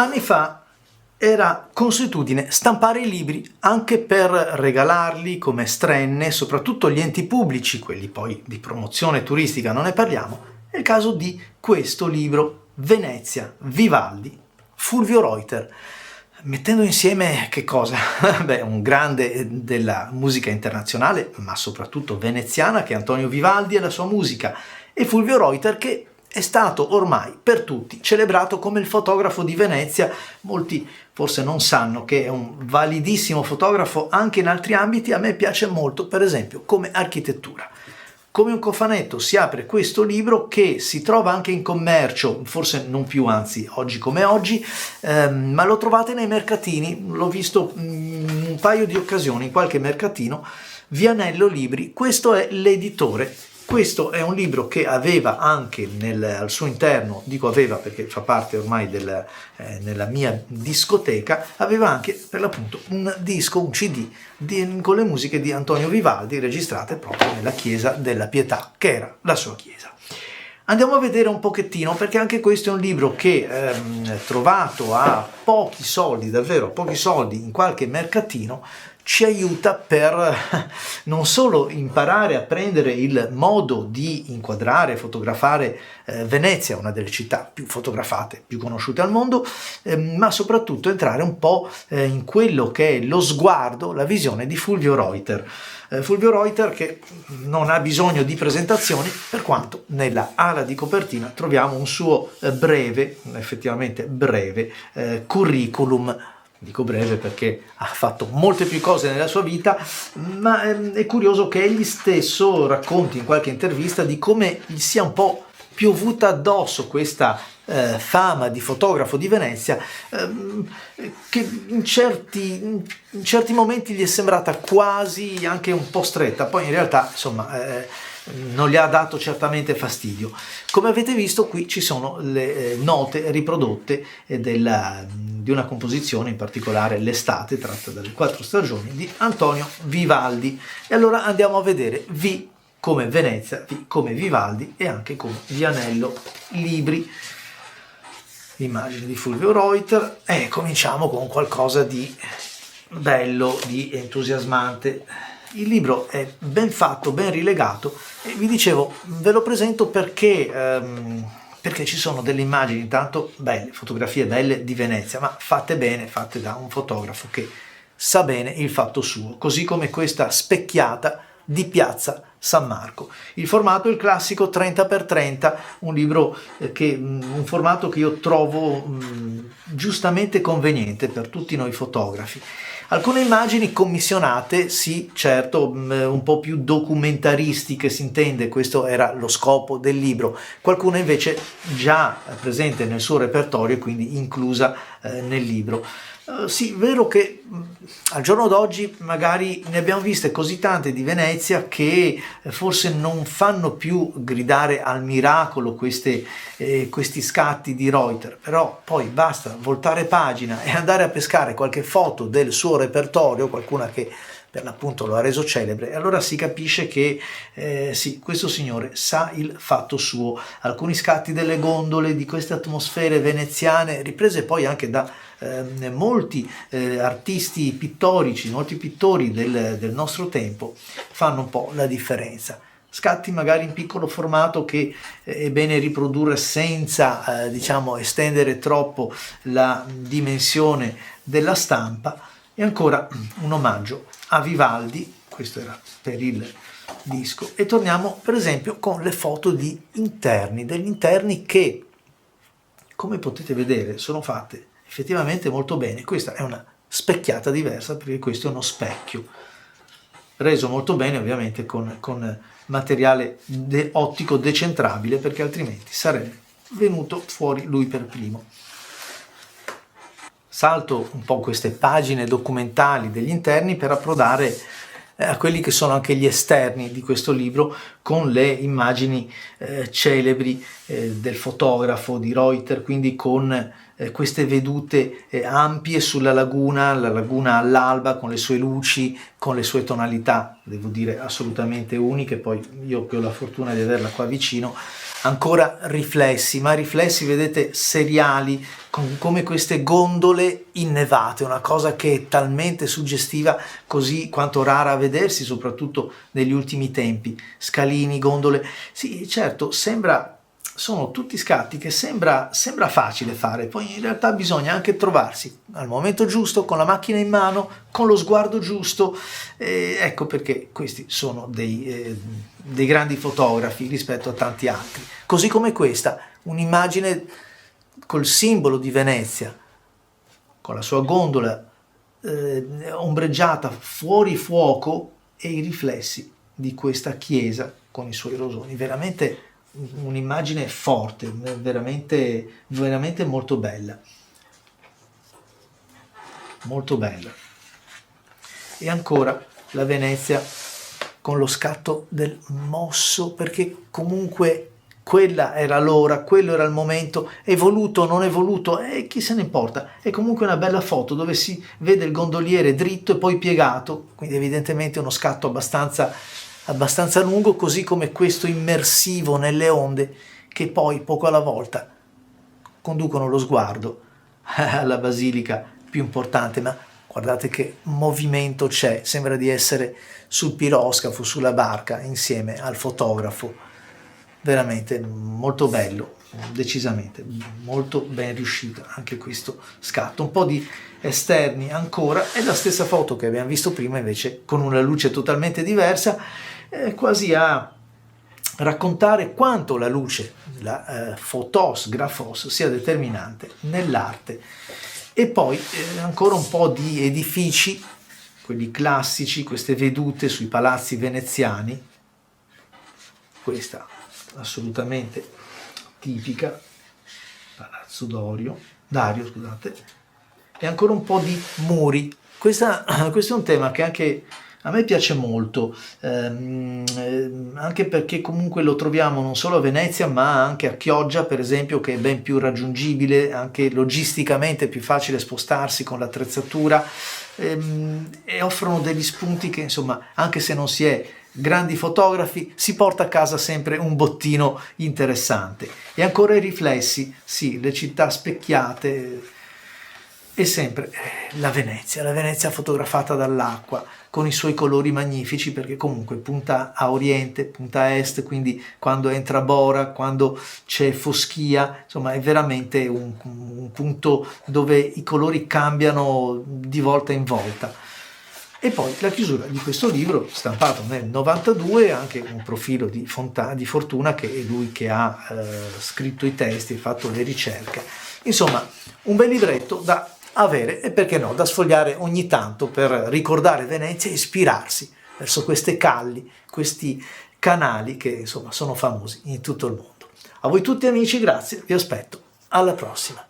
Anni fa era consuetudine stampare i libri anche per regalarli come strenne, soprattutto gli enti pubblici, quelli poi di promozione turistica non ne parliamo. È il caso di questo libro, Venezia, Vivaldi, Fulvio Reuter, mettendo insieme che cosa? Beh, un grande della musica internazionale, ma soprattutto veneziana, che è Antonio Vivaldi e la sua musica, e Fulvio Reuter, che è stato ormai per tutti celebrato come il fotografo di Venezia. Molti forse non sanno che è un validissimo fotografo anche in altri ambiti. A me piace molto, per esempio, come architettura. Come un cofanetto si apre questo libro che si trova anche in commercio, forse non più, anzi oggi come oggi, ma lo trovate nei mercatini. L'ho visto un paio di occasioni in qualche mercatino. Vianello Libri, questo è l'editore. Questo è un libro che aveva anche al suo interno, dico aveva perché fa parte ormai nella mia discoteca, aveva anche per l'appunto un disco, un CD con le musiche di Antonio Vivaldi registrate proprio nella chiesa della Pietà, che era la sua chiesa. Andiamo a vedere un pochettino, perché anche questo è un libro che trovato a pochi soldi, davvero pochi soldi, in qualche mercatino, ci aiuta per non solo imparare a prendere il modo di inquadrare e fotografare Venezia, una delle città più fotografate, più conosciute al mondo, ma soprattutto entrare un po' in quello che è lo sguardo, la visione di Fulvio Reuter. Fulvio Reuter, che non ha bisogno di presentazioni, per quanto nella ala di copertina troviamo un suo breve, effettivamente breve, curriculum. Dico breve perché ha fatto molte più cose nella sua vita, ma è curioso che egli stesso racconti in qualche intervista di come gli sia un po' piovuta addosso questa fama di fotografo di Venezia, che in certi momenti gli è sembrata quasi anche un po' stretta. Poi in realtà, insomma, non gli ha dato certamente fastidio. Come avete visto, qui ci sono le note riprodotte di una composizione, in particolare L'estate, tratta dalle 4 stagioni di Antonio Vivaldi. E allora andiamo a vedere V come Venezia, V come Vivaldi e anche come Vianello Libri. Immagini di Fulvio Reuter, e cominciamo con qualcosa di bello, di entusiasmante. Il libro è ben fatto, ben rilegato, e vi dicevo, ve lo presento perché ci sono delle immagini intanto belle, fotografie belle di Venezia, ma fatte bene, fatte da un fotografo che sa bene il fatto suo, così come questa specchiata di Piazza San Marco. Il formato è il classico 30x30, un formato che io trovo giustamente conveniente per tutti noi fotografi. Alcune immagini commissionate, sì, certo, un po' più documentaristiche, si intende, questo era lo scopo del libro. Qualcuna invece già presente nel suo repertorio e quindi inclusa nel libro. Sì, vero che al giorno d'oggi magari ne abbiamo viste così tante di Venezia che forse non fanno più gridare al miracolo questi scatti di Reuter, però poi basta voltare pagina e andare a pescare qualche foto del suo repertorio, qualcuna che per l'appunto lo ha reso celebre, e allora si capisce che sì, questo signore sa il fatto suo. Alcuni scatti delle gondole, di queste atmosfere veneziane, riprese poi anche da molti artisti pittorici, molti pittori del nostro tempo, fanno un po' la differenza. Scatti magari in piccolo formato che è bene riprodurre senza diciamo estendere troppo la dimensione della stampa. E ancora un omaggio a Vivaldi, questo era per il disco, e torniamo per esempio con le foto degli interni che, come potete vedere, sono fatte effettivamente molto bene. Questa è una specchiata diversa perché questo è uno specchio reso molto bene, ovviamente con materiale ottico decentrabile, perché altrimenti sarebbe venuto fuori lui per primo. Salto un po' queste pagine documentali degli interni per approdare a quelli che sono anche gli esterni di questo libro, con le immagini celebri del fotografo di Reuter, quindi con queste vedute ampie sulla laguna, la laguna all'alba con le sue luci, con le sue tonalità, devo dire assolutamente uniche. Poi io che ho la fortuna di averla qua vicino, Ancora riflessi, ma riflessi, vedete, seriali, come queste gondole innevate, una cosa che è talmente suggestiva, così quanto rara a vedersi, soprattutto negli ultimi tempi. Scalini, gondole, sì, certo, sono tutti scatti che sembra facile fare, poi in realtà bisogna anche trovarsi al momento giusto, con la macchina in mano, con lo sguardo giusto, ecco perché questi sono dei grandi fotografi rispetto a tanti altri. Così come questa, un'immagine col simbolo di Venezia, con la sua gondola ombreggiata fuori fuoco e i riflessi di questa chiesa con i suoi rosoni, veramente un'immagine forte, veramente, veramente molto bella, molto bella. E ancora la Venezia con lo scatto del mosso, perché comunque quella era l'ora, quello era il momento, è voluto o non è voluto, chi se ne importa, è comunque una bella foto dove si vede il gondoliere dritto e poi piegato, quindi evidentemente uno scatto abbastanza lungo, così come questo immersivo nelle onde che poi poco alla volta conducono lo sguardo alla basilica più importante, ma guardate che movimento c'è, sembra di essere sul piroscafo, sulla barca, insieme al fotografo, veramente molto bello, decisamente, molto ben riuscito anche questo scatto. Un po' di esterni ancora, è la stessa foto che abbiamo visto prima, invece con una luce totalmente diversa, quasi a raccontare quanto la luce, la photos, graphos, sia determinante nell'arte. E poi ancora un po' di edifici, quelli classici, queste vedute sui palazzi veneziani, questa assolutamente tipica, Palazzo Dario, scusate, e ancora un po' di muri. Questo è un tema che anche a me piace molto, anche perché comunque lo troviamo non solo a Venezia ma anche a Chioggia, per esempio, che è ben più raggiungibile, anche logisticamente è più facile spostarsi con l'attrezzatura, e offrono degli spunti che, insomma, anche se non si è grandi fotografi, si porta a casa sempre un bottino interessante. E ancora i riflessi, sì, le città specchiate, e sempre la Venezia fotografata dall'acqua, con i suoi colori magnifici, perché comunque punta a oriente, punta a est, quindi quando entra Bora, quando c'è foschia, insomma è veramente un punto dove i colori cambiano di volta in volta. E poi la chiusura di questo libro, stampato nel 92, anche un profilo di Fortuna, che è lui che ha scritto i testi e fatto le ricerche. Insomma, un bel libretto da avere e, perché no, da sfogliare ogni tanto per ricordare Venezia e ispirarsi verso queste calli, questi canali che, insomma, sono famosi in tutto il mondo. A voi tutti amici, grazie, vi aspetto alla prossima.